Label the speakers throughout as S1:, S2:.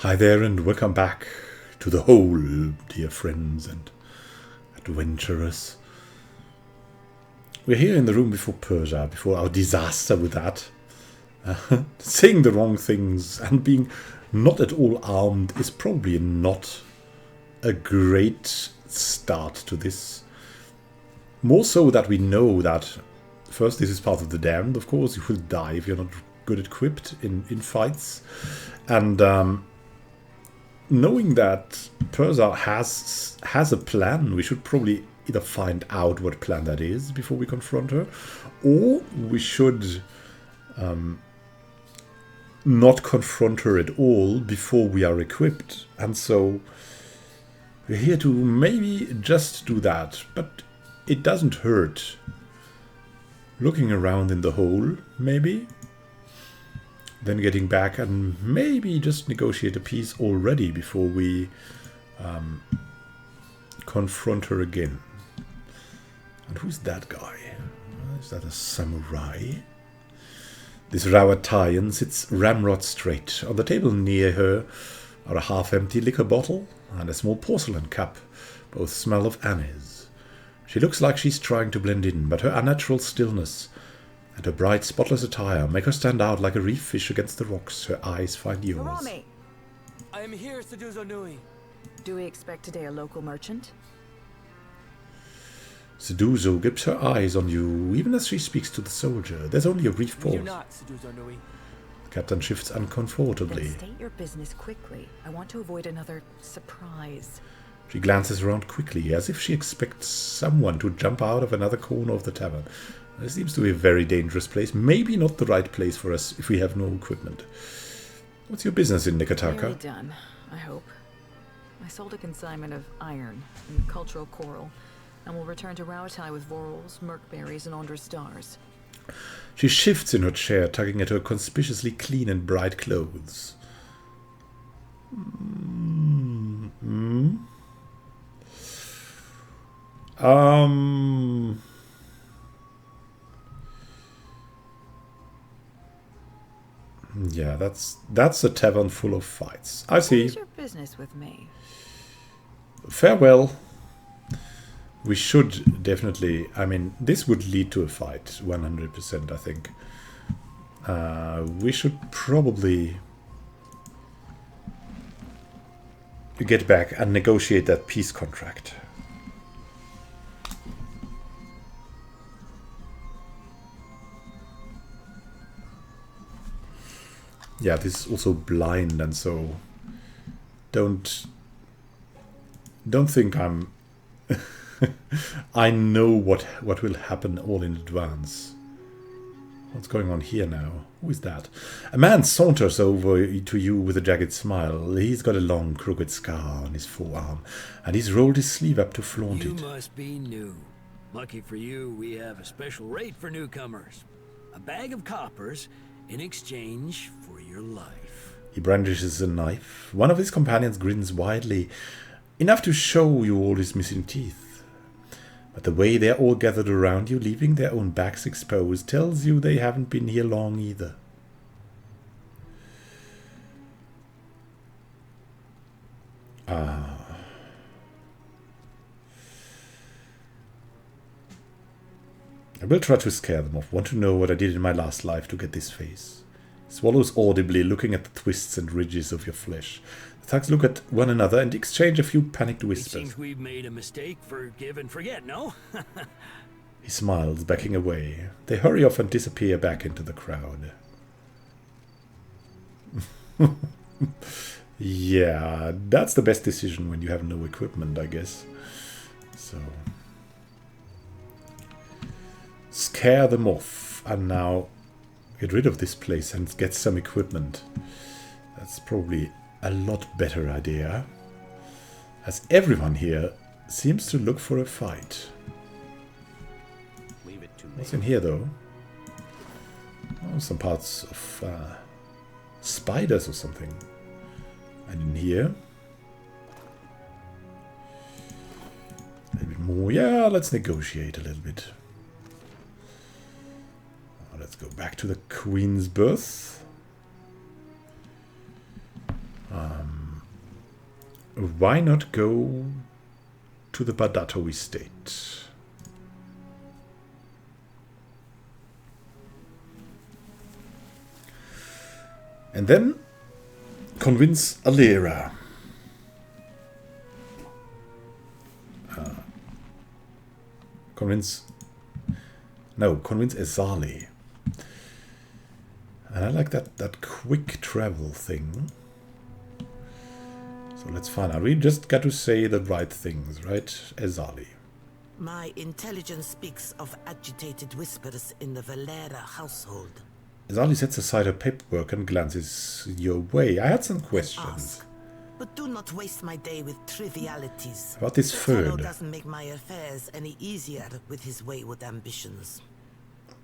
S1: Hi there and welcome back to the hole, dear friends and adventurers. We're here in the room before Persia, before our disaster with that. Saying the wrong things and being not at all armed is probably not a great start to this. More so that we know that, first, this is part of the damned, of course. You will die if you're not good equipped in fights. And knowing that Persia has a plan, we should probably either find out what plan that is before we confront her, or we should not confront her at all before we are equipped. And so we're here to maybe just do that, but it doesn't hurt looking around in the hole, maybe. Then getting back and maybe just negotiate a peace already before we confront her again. And who's that guy? Is that a samurai? This Rawatayan sits ramrod straight. On the table near her are a half-empty liquor bottle and a small porcelain cup. Both smell of anise. She looks like she's trying to blend in, but her unnatural stillness and her bright, spotless attire make her stand out like a reef fish against the rocks. Her eyes find yours.
S2: I am here, Seduzo Nui.
S3: Do we expect today a local merchant?
S1: Seduzo keeps her eyes on you, even as she speaks to the soldier. There's only a brief pause.
S2: We do not, Seduzo Nui.
S1: The captain shifts uncomfortably.
S3: Then state your business quickly. I want to avoid another surprise.
S1: She glances around quickly, as if she expects someone to jump out of another corner of the tavern. This seems to be a very dangerous place. Maybe not the right place for us if we have no equipment. What's your business in Nikataka?
S3: Nearly done, I hope. I sold a consignment of iron and cultural coral, and will return to Rawatai with vorals, merkberries, and Andra stars.
S1: She shifts in her chair, tugging at her conspicuously clean and bright clothes. Yeah, that's a tavern full of fights. I see.
S3: What is your business with me?
S1: Farewell. We should definitely... I mean, this would lead to a fight, 100%, I think. We should probably get back and negotiate that peace contract. Yeah, this is also blind, and so don't think I'm... I know what will happen all in advance. What's going on here now? Who is that? A man saunters over to you with a jagged smile. He's got a long, crooked scar on his forearm, and he's rolled his sleeve up to flaunt it.
S4: You must be new. Lucky for you, we have a special rate for newcomers. A bag of coppers in exchange for your life.
S1: He brandishes a knife. One of his companions grins widely, enough to show you all his missing teeth. But the way they're all gathered around you, leaving their own backs exposed, tells you they haven't been here long either. I will try to scare them off. Want to know what I did in my last life to get this face. Swallows audibly, looking at the twists and ridges of your flesh. The thugs look at one another and exchange a few panicked whispers.
S4: It seems we've made a mistake. Forgive and forget, no?
S1: He smiles, backing away. They hurry off and disappear back into the crowd. Yeah, that's the best decision when you have no equipment, I guess. So... scare them off, and now get rid of this place and get some equipment. That's probably a lot better idea, as everyone here seems to look for a fight.
S5: Leave it to me.
S1: What's in here, though? Oh, some parts of spiders or something. And in here, a little bit more. Yeah, let's negotiate a little bit. Let's go back to the Queen's berth. why not go to the Bardato estate? And then convince Alera. Convince Ezali. And I like that quick travel thing. So let's find out. We just got to say the right things, right? Ezali.
S5: My intelligence speaks of agitated whispers in the Valera household.
S1: Ezali sets aside her paperwork and glances your way. I had some questions.
S5: Ask, but do not waste my day with trivialities.
S1: About this
S5: Fellow
S1: food.
S5: doesn't make my affairs any easier with his wayward ambitions.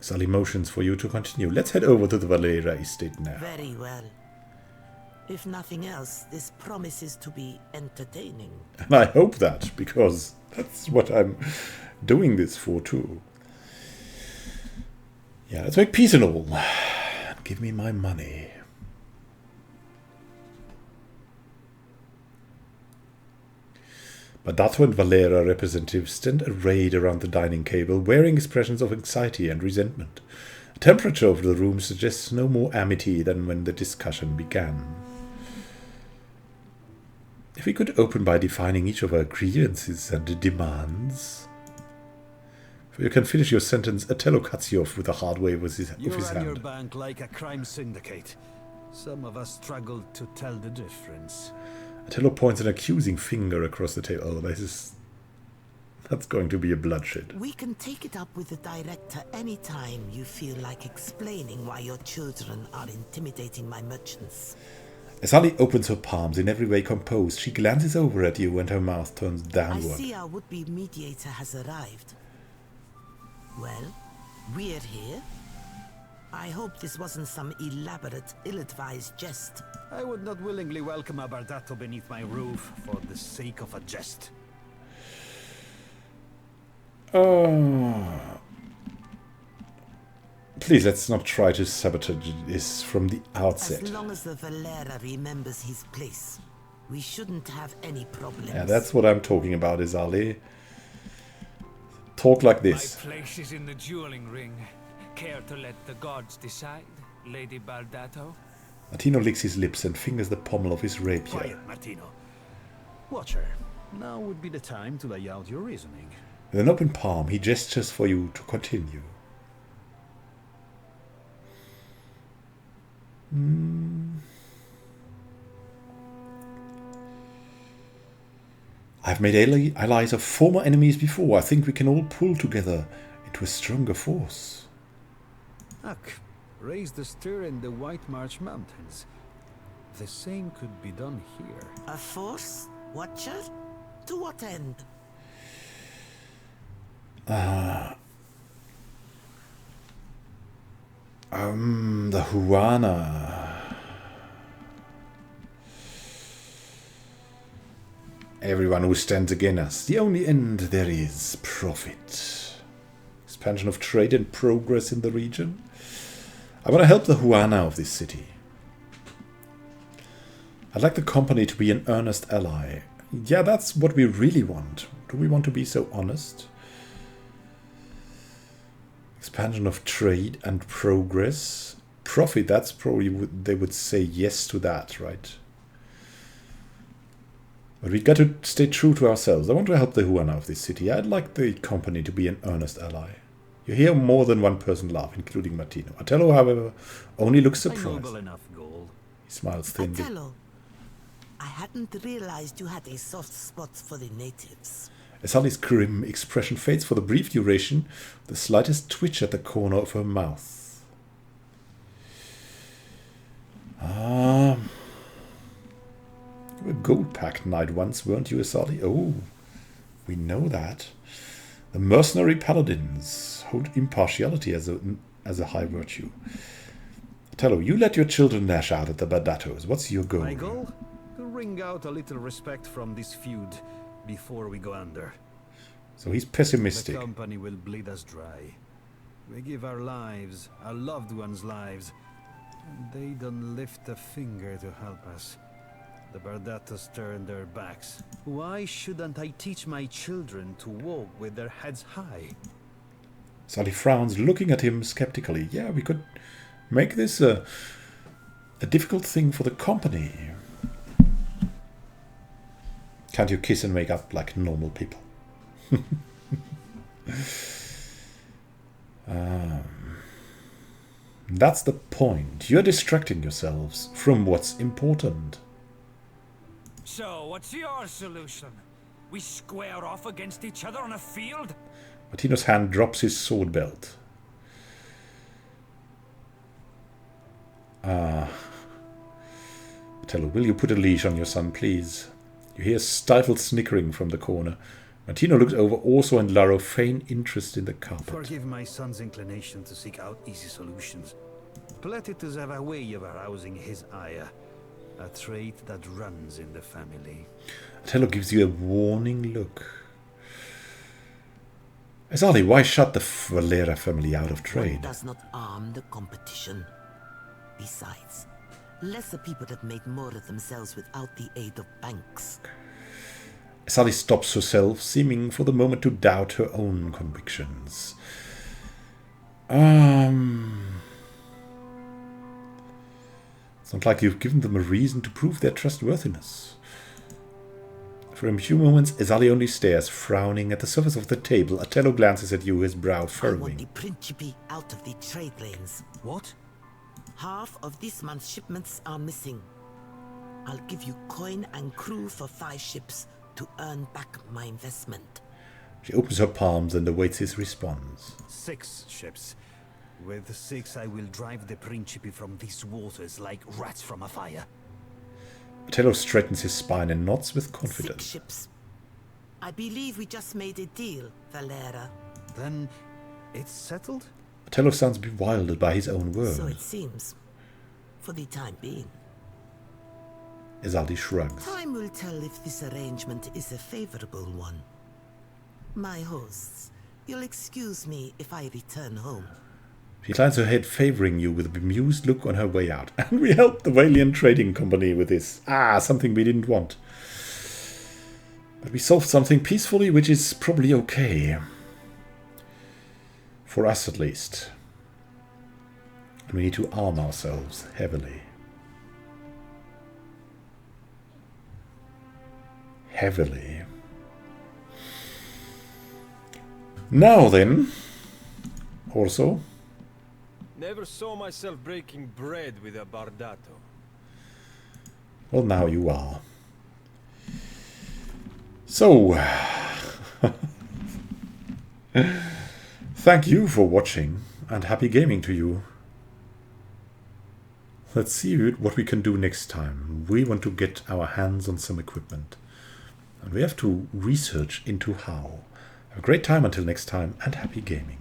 S1: Ezali motions for you to continue. Let's head over to the Valera estate now.
S5: Very well. If nothing else, this promises to be entertaining.
S1: And I hope that, because that's what I'm doing this for too. Yeah, let's make peace and all. Give me my money. Bardato and Valera representatives stand arrayed around the dining table, wearing expressions of anxiety and resentment. The temperature of the room suggests no more amity than when the discussion began. If we could open by defining each of our grievances and demands. If you can finish your sentence, Atello cuts you off with a hard wave of his
S6: You run your
S1: hand.
S6: bank like a crime syndicate. Some of us struggle to tell the difference.
S1: Atello points an accusing finger across the table. Oh, that's going to be a bloodshed.
S5: We can take it up with the director anytime you feel like explaining why your children are intimidating my merchants.
S1: As Holly opens her palms, in every way composed, she glances over at you and her mouth turns
S5: I
S1: downward.
S5: see our would-be mediator has arrived. Well, we're here. I hope this wasn't some elaborate, ill-advised jest.
S6: I would not willingly welcome a Bardato beneath my roof for the sake of a jest.
S1: Please, let's not try to sabotage this from the outset.
S5: As long as the Valera remembers his place, we shouldn't have any problems.
S1: Yeah, that's what I'm talking about, Izali. Talk like this.
S2: My place is in the dueling ring. Care to let the gods decide, Lady Bardato?
S1: Martino licks his lips and fingers the pommel of his rapier.
S6: Quiet, Martino. Watcher, now would be the time to lay out your reasoning.
S1: With an open palm, he gestures for you to continue. I've made allies of former enemies before. I think we can all pull together into a stronger force.
S6: Ak, raise the stir in the White March Mountains. The same could be done here.
S5: A force? Watcher? To what end?
S1: The Huana. Everyone who stands against us. The only end there is profit. Expansion of trade and progress in the region. I want to help the Huana of this city. I'd like the company to be an earnest ally. Yeah, that's what we really want. Do we want to be so honest? Expansion of trade and progress. Profit, that's probably they would say yes to that, right? But we've got to stay true to ourselves. I want to help the Huana of this city. I'd like the company to be an earnest ally. You hear more than one person laugh, including Martino. Atello, however, only looks
S6: A
S1: surprised.
S6: noble enough goal.
S1: He smiles thinly.
S5: Atello, I hadn't realized you had a soft spot for the natives.
S1: As Holly's grim expression fades for the brief duration, the slightest twitch at the corner of her mouth. You were a gold-packed knight once, weren't you, Asali? Oh, we know that. The mercenary paladins hold impartiality as a high virtue. Tello, you let your children lash out at the Bardatos. What's your goal?
S6: My goal? To wring out a little respect from this feud before we go under.
S1: So he's
S6: The
S1: pessimistic.
S6: company will bleed us dry. We give our lives, our loved ones' lives, and they don't lift a finger to help us. The Bardatos turned their backs. Why shouldn't I teach my children to walk with their heads high?
S1: Sally frowns, looking at him skeptically. Yeah, we could make this a difficult thing for the company. Can't you kiss and make up like normal people? That's the point. You're distracting yourselves from what's important.
S2: So, what's your solution? We square off against each other on a field?
S1: Martino's hand drops his sword belt. Otello, will you put a leash on your son, please? You hear stifled snickering from the corner. Martino looks over. Orso and Laro feign interest in the carpet.
S6: Forgive my son's inclination to seek out easy solutions. Completistas have a way of arousing his ire, a trait that runs in the family.
S1: Otello gives you a warning look. Esali, why shut the Valera family out of
S5: One
S1: trade?
S5: does not arm the competition. Besides, lesser people have made more of themselves without the aid of banks.
S1: Esali stops herself, seeming for the moment to doubt her own convictions. It's not like you've given them a reason to prove their trustworthiness. For a few moments, Esali only stares, frowning at the surface of the table. Otello glances at you, his brow
S5: I want
S1: furrowing.
S5: the Principe out of the trade lanes.
S6: What?
S5: Half of this month's shipments are missing. I'll give you coin and crew for 5 ships to earn back my investment.
S1: She opens her palms and awaits his response.
S6: 6 ships. With 6 I will drive the Principe from these waters like rats from a fire.
S1: Otello straightens his spine and nods with
S5: 6
S1: confidence.
S5: ships. I believe we just made a deal, Valera.
S6: Then it's settled?
S1: Otello sounds bewildered by his own words.
S5: So it seems. For the time being.
S1: Esali shrugs.
S5: Time will tell if this arrangement is a favorable one. My hosts, you'll excuse me if I return home.
S1: She inclines her head, favoring you with a bemused look on her way out. And we helped the Valiant Trading Company with this. Something we didn't want. But we solved something peacefully, which is probably okay. For us, at least. And we need to arm ourselves heavily. Heavily. Now then. Also.
S7: Never saw myself breaking bread with a Bardato.
S1: Well, now you are. So, thank you for watching, and happy gaming to you. Let's see what we can do next time. We want to get our hands on some equipment. And we have to research into how. Have a great time until next time, and happy gaming.